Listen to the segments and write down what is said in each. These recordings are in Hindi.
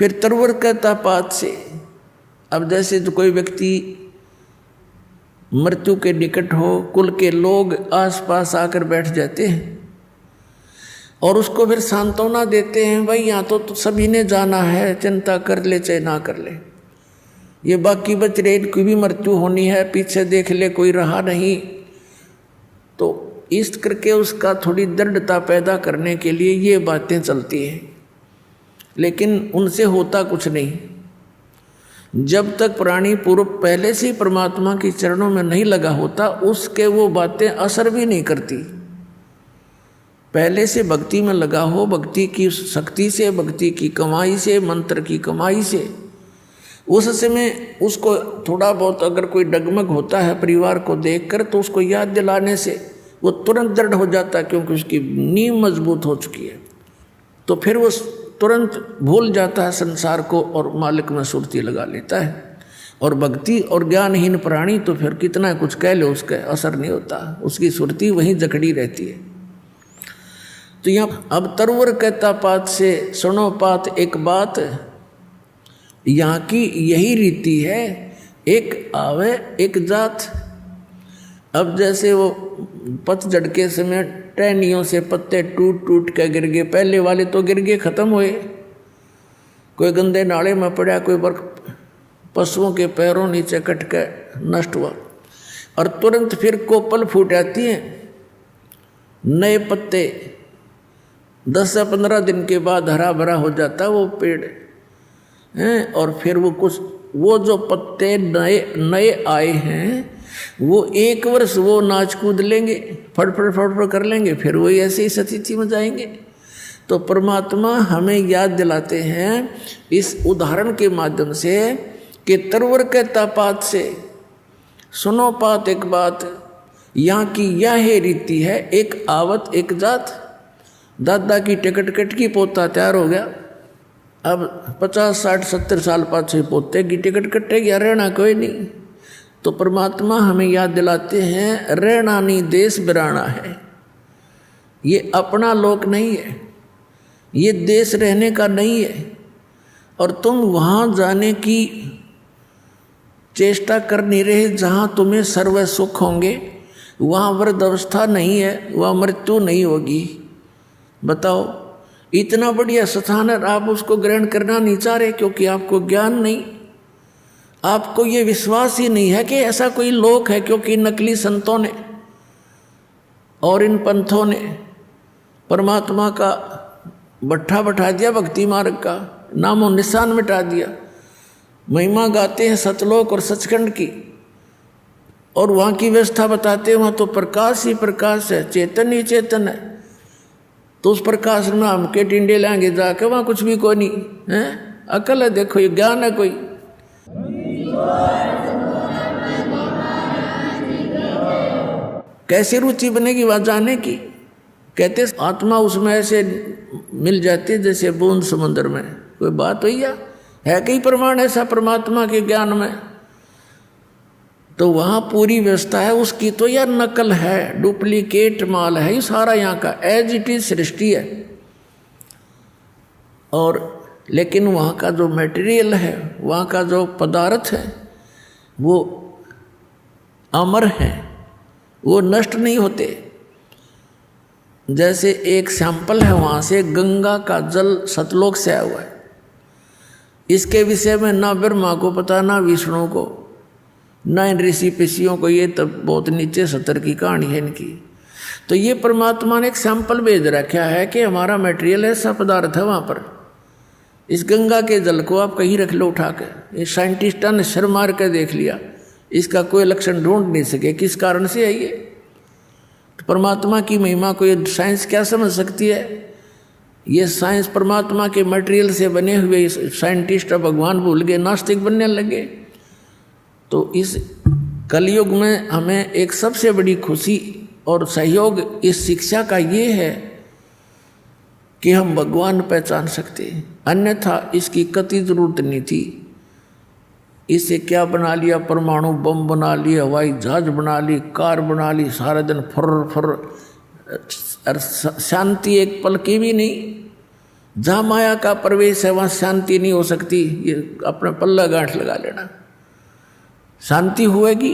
फिर तरवर कहता पात से। अब जैसे तो कोई व्यक्ति मृत्यु के निकट हो, कुल के लोग आसपास आकर बैठ जाते हैं और उसको फिर सांत्वना देते हैं, भाई यहाँ तो सभी ने जाना है, चिंता कर ले चाहे ना कर ले, ये बाकी बच रहे, इनकी भी मृत्यु होनी है, पीछे देख ले कोई रहा नहीं। तो इस करके उसका थोड़ी दृढ़ता पैदा करने के लिए ये बातें चलती हैं, लेकिन उनसे होता कुछ नहीं। जब तक प्राणी पूर्व पहले से परमात्मा के चरणों में नहीं लगा होता, उसके वो बातें असर भी नहीं करती। पहले से भक्ति में लगा हो, भक्ति की शक्ति से, भक्ति की कमाई से, मंत्र की कमाई से, उस समय उसको थोड़ा बहुत अगर कोई डगमग होता है परिवार को देखकर, तो उसको याद दिलाने से वो तुरंत दृढ़ हो जाता है, क्योंकि उसकी नींव मजबूत हो चुकी है। तो फिर वो तुरंत भूल जाता है संसार को और मालिक में सुरती लगा लेता है। और भक्ति और ज्ञानहीन प्राणी तो फिर कितना कुछ कह लो, उसका असर नहीं होता, उसकी सुरती वहीं जकड़ी रहती है। तो यहाँ अब तरवर कहता पात से, सुनो पात एक बात, यहाँ की यही रीति है, एक आवे एक जात। अब जैसे वो पतझड़ के समय टहनियों से पत्ते टूट टूट के गिर गए, पहले वाले तो गिर गए, खत्म हुए, कोई गंदे नाले में पड़ा, कोई बर्फ पशुओं के पैरों नीचे कट के नष्ट हुआ, और तुरंत फिर कोपल फूट आती है, नए पत्ते 10 से 15 दिन के बाद हरा भरा हो जाता वो पेड़ हैं। और फिर वो जो पत्ते नए आए हैं, वो 1 वर्ष वो नाच कूद लेंगे, फड़फड़ कर लेंगे, फिर वही ऐसे ही स्थिति में जाएंगे। तो परमात्मा हमें याद दिलाते हैं इस उदाहरण के माध्यम से कि तरवर कहता पात से, सुनो पात एक बात, यहाँ की यह रीति है, एक आवत एक जात। दादा की टिकट कट की, पोता तैयार हो गया, अब 50 60 70 साल पाछे पोते की टिकट कटेगी, रहना कोई नहीं। तो परमात्मा हमें याद दिलाते हैं, रहना नहीं देश बिराना है, ये अपना लोक नहीं है, ये देश रहने का नहीं है, और तुम वहाँ जाने की चेष्टा कर नहीं रहे जहाँ तुम्हें सर्व सुख होंगे। वहाँ वृद्ध अवस्था नहीं है, वहाँ मृत्यु नहीं होगी। बताओ, इतना बढ़िया स्थान है, आप उसको ग्रहण करना नहीं चाह रहे, क्योंकि आपको ज्ञान नहीं, आपको ये विश्वास ही नहीं है कि ऐसा कोई लोक है। क्योंकि नकली संतों ने और इन पंथों ने परमात्मा का भट्ठा बैठा दिया, भक्ति मार्ग का नामो निशान मिटा दिया। महिमा गाते हैं सतलोक और सचखंड की, और वहाँ की व्यवस्था बताते हैं, वहाँ तो प्रकाश ही प्रकाश है, चेतन ही चेतन है। तो उस प्रकाश में हम के टिंडे लाएंगे जाके, वहाँ कुछ भी कोई नहीं है। अकल है, देखो ये ज्ञान है कोई। कैसी रुचि बनेगी वहाँ जाने की। कहते आत्मा उसमें ऐसे मिल जाती है जैसे बूंद समुद्र में। कोई बात हुई है कई प्रमाण ऐसा परमात्मा के ज्ञान में। तो वहाँ पूरी व्यवस्था है उसकी, तो यार नकल है, डुप्लीकेट माल है ये सारा यहाँ का, एज इट इज सृष्टि है। और लेकिन वहाँ का जो मटेरियल है, वहाँ का जो पदार्थ है, वो अमर है, वो नष्ट नहीं होते। जैसे एक सैंपल है वहाँ से, गंगा का जल सतलोक से आया हुआ है। इसके विषय में ना ब्रह्मा को पता, ना विष्णु को, ना इन ऋषि पिषियों को, ये तब बहुत नीचे सतर की कहानी है इनकी। तो ये परमात्मा ने एक सैंपल भेज रखा है कि हमारा मटेरियल ऐसा पदार्थ है वहाँ पर। इस गंगा के जल को आप कहीं रख लो उठा कर। ये साइंटिस्टों ने सिर मार कर देख लिया, इसका कोई लक्षण ढूंढ नहीं सके किस कारण से है ये। तो परमात्मा की महिमा को ये साइंस क्या समझ सकती है? ये साइंस परमात्मा के मटेरियल से बने हुए साइंटिस्ट भगवान भूल गए, नास्तिक बनने लगे। तो इस कलयुग में हमें एक सबसे बड़ी खुशी और सहयोग इस शिक्षा का ये है कि हम भगवान पहचान सकते हैं, अन्यथा इसकी कतई जरूरत नहीं थी। इससे क्या बना लिया, परमाणु बम बना लिया, हवाई जहाज बना ली, कार बना ली, सारा दिन फर फर, शांति एक पल की भी नहीं। जहाँ माया का प्रवेश है वहाँ शांति नहीं हो सकती। ये अपना पल्ला गांठ लगा लेना। शांति होएगी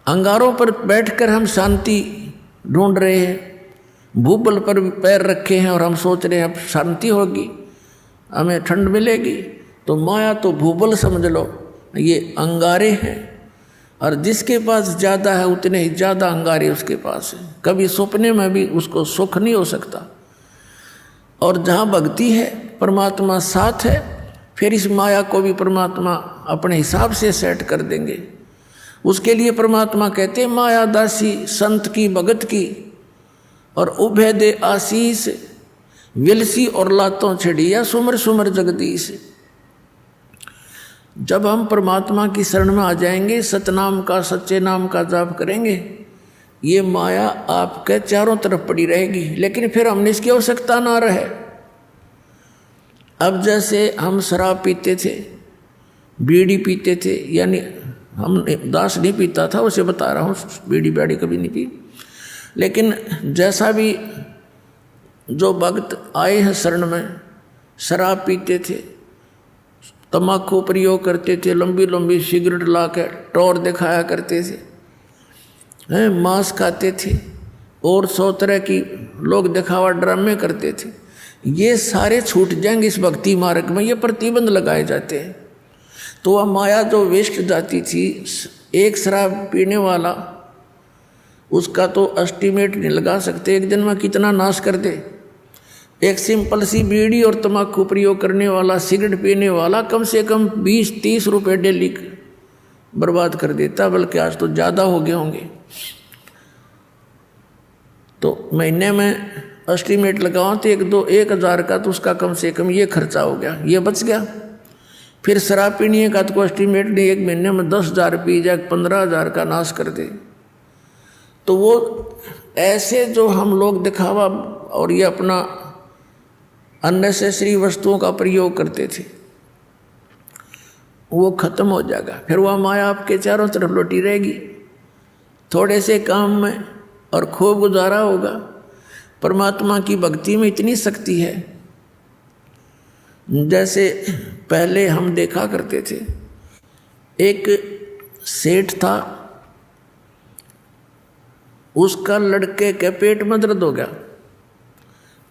अंगारों पर बैठकर हम शांति ढूंढ रहे हैं, भूबल पर पैर रखे हैं और हम सोच रहे हैं अब शांति होगी, हमें ठंड मिलेगी। तो माया तो भूबल समझ लो, ये अंगारे हैं, और जिसके पास ज़्यादा है उतने ही ज़्यादा अंगारे उसके पास है। कभी सपने में भी उसको सुख नहीं हो सकता। और जहाँ भक्ति है, परमात्मा साथ है, फिर इस माया को भी परमात्मा अपने हिसाब से सेट कर देंगे। उसके लिए परमात्मा कहते हैं माया दासी संत की भगत की, और उभय दे आशीष विलसी और लातों छड़िया सुमर सुमर जगदीश। जब हम परमात्मा की शरण में आ जाएंगे, सतनाम का सच्चे नाम का जाप करेंगे, ये माया आपके चारों तरफ पड़ी रहेगी, लेकिन फिर हमने इसकी आवश्यकता ना रहे। अब जैसे हम शराब पीते थे, बीड़ी पीते थे, यानी हम दास नहीं पीता था, उसे बता रहा हूँ, बीड़ी बाड़ी कभी नहीं पी, लेकिन जैसा भी जो भक्त आए हैं शरण में, शराब पीते थे, तम्बाकू प्रयोग करते थे, लंबी लंबी सिगरेट ला कर टौर दिखाया करते थे, मांस खाते थे, और 100 तरह की लोग दिखावा ड्रामे करते थे। ये सारे छूट जाएंगे इस भक्ति मार्ग में, ये प्रतिबंध लगाए जाते हैं। तो वह माया जो वेस्ट जाती थी, एक शराब पीने वाला, उसका तो एस्टीमेट नहीं लगा सकते एक दिन में कितना नाश कर दे। एक सिंपल सी बीड़ी और तम्बाकू प्रयोग करने वाला, सिगरेट पीने वाला कम से कम 20-30 रुपये डेली बर्बाद कर देता, बल्कि आज तो ज़्यादा हो गए होंगे। तो महीने में एस्टीमेट लगाओ तो 1,000 का तो उसका कम से कम ये खर्चा हो गया, ये बच गया। फिर शराब पीने का तो कोई एस्टीमेट नहीं, एक महीने में 10,000 पी जाए, 15,000 का नाश कर दे। तो वो ऐसे जो हम लोग दिखावा और ये अपना अननेसेसरी वस्तुओं का प्रयोग करते थे, वो खत्म हो जाएगा। फिर वह माया आपके चारों तरफ लौटी रहेगी, थोड़े से काम में और खूब गुजारा होगा। परमात्मा की भक्ति में इतनी शक्ति है, जैसे पहले हम देखा करते थे, एक सेठ था, उसका लड़के के पेट में दर्द हो गया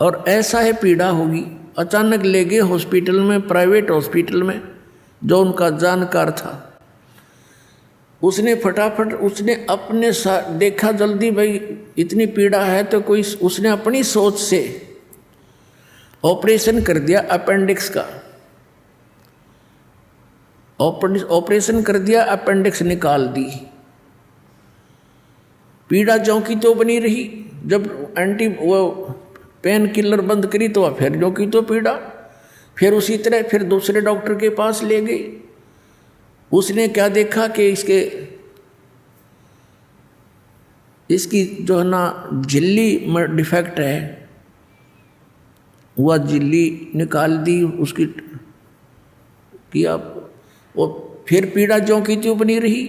और ऐसा है पीड़ा होगी, अचानक ले गए हॉस्पिटल में, प्राइवेट हॉस्पिटल में, जो उनका जानकार था। उसने फटाफट उसने अपने देखा जल्दी, भाई इतनी पीड़ा है तो कोई, उसने अपनी सोच से ऑपरेशन कर दिया अपेंडिक्स का, ऑपरेशन कर दिया, अपेंडिक्स निकाल दी। पीड़ा ज्यों की तो बनी रही, जब वो पेन किलर बंद करी तो फिर ज्यों की तो पीड़ा। फिर उसी तरह फिर दूसरे डॉक्टर के पास ले गई, उसने क्या देखा कि इसकी जो है ना झिल्ली में डिफेक्ट है, वह झिल्ली निकाल दी उसकी किया, वो फिर पीड़ा ज्यों की त्यों बनी रही।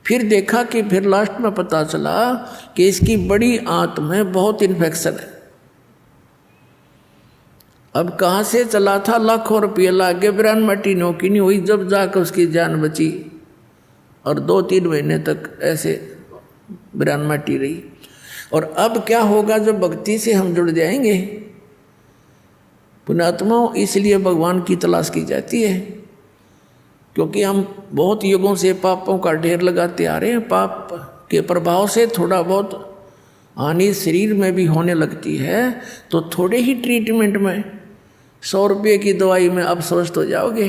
फिर देखा कि फिर लास्ट में पता चला कि इसकी बड़ी आंत में बहुत इन्फेक्शन है। अब कहाँ से चला था, लाखों रुपये लागे, बिरान मटी नौकी नहीं हुई, जब जाकर उसकी जान बची, और 2-3 महीने तक ऐसे बिरान मटी रही। और अब क्या होगा जब भक्ति से हम जुड़ जाएंगे। पुण्यात्माओं, इसलिए भगवान की तलाश की जाती है, क्योंकि हम बहुत युगों से पापों का ढेर लगाते आ रहे हैं। पाप के प्रभाव से थोड़ा बहुत हानि शरीर में भी होने लगती है, तो थोड़े ही ट्रीटमेंट में 100 रुपये की दवाई में अब स्वस्थ हो जाओगे,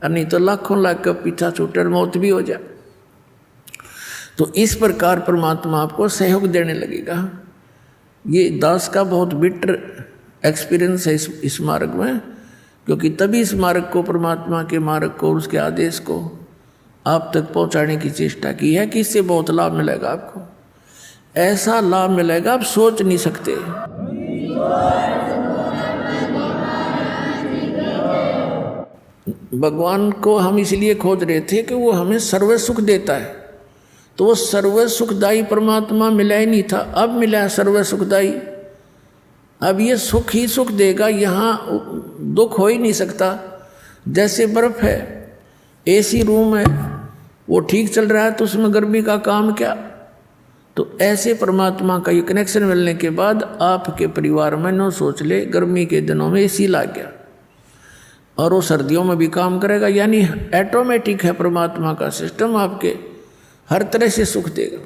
और नहीं तो लाखों लाख का पीछा छूटर मौत भी हो जाए। तो इस प्रकार परमात्मा आपको सहयोग देने लगेगा। ये दास का बहुत बिटर एक्सपीरियंस है इस मार्ग में, क्योंकि तभी इस मार्ग को, परमात्मा के मार्ग को, उसके आदेश को आप तक पहुंचाने की चेष्टा की है कि इससे बहुत लाभ मिलेगा आपको। ऐसा लाभ मिलेगा आप सोच नहीं सकते। भगवान को हम इसलिए खोज रहे थे कि वो हमें सर्व सुख देता है, तो वो सर्व सुखदाई परमात्मा मिला ही नहीं था, अब मिला है सर्व सुखदाई। अब ये सुख ही सुख देगा, यहाँ दुख हो ही नहीं सकता। जैसे बर्फ है, एसी रूम है, वो ठीक चल रहा है तो उसमें गर्मी का काम क्या। तो ऐसे परमात्मा का ये कनेक्शन मिलने के बाद आपके परिवार में न सोच ले गर्मी के दिनों में एसी लग गया और वो सर्दियों में भी काम करेगा, यानी ऑटोमेटिक है परमात्मा का सिस्टम, आपके हर तरह से सुख देगा।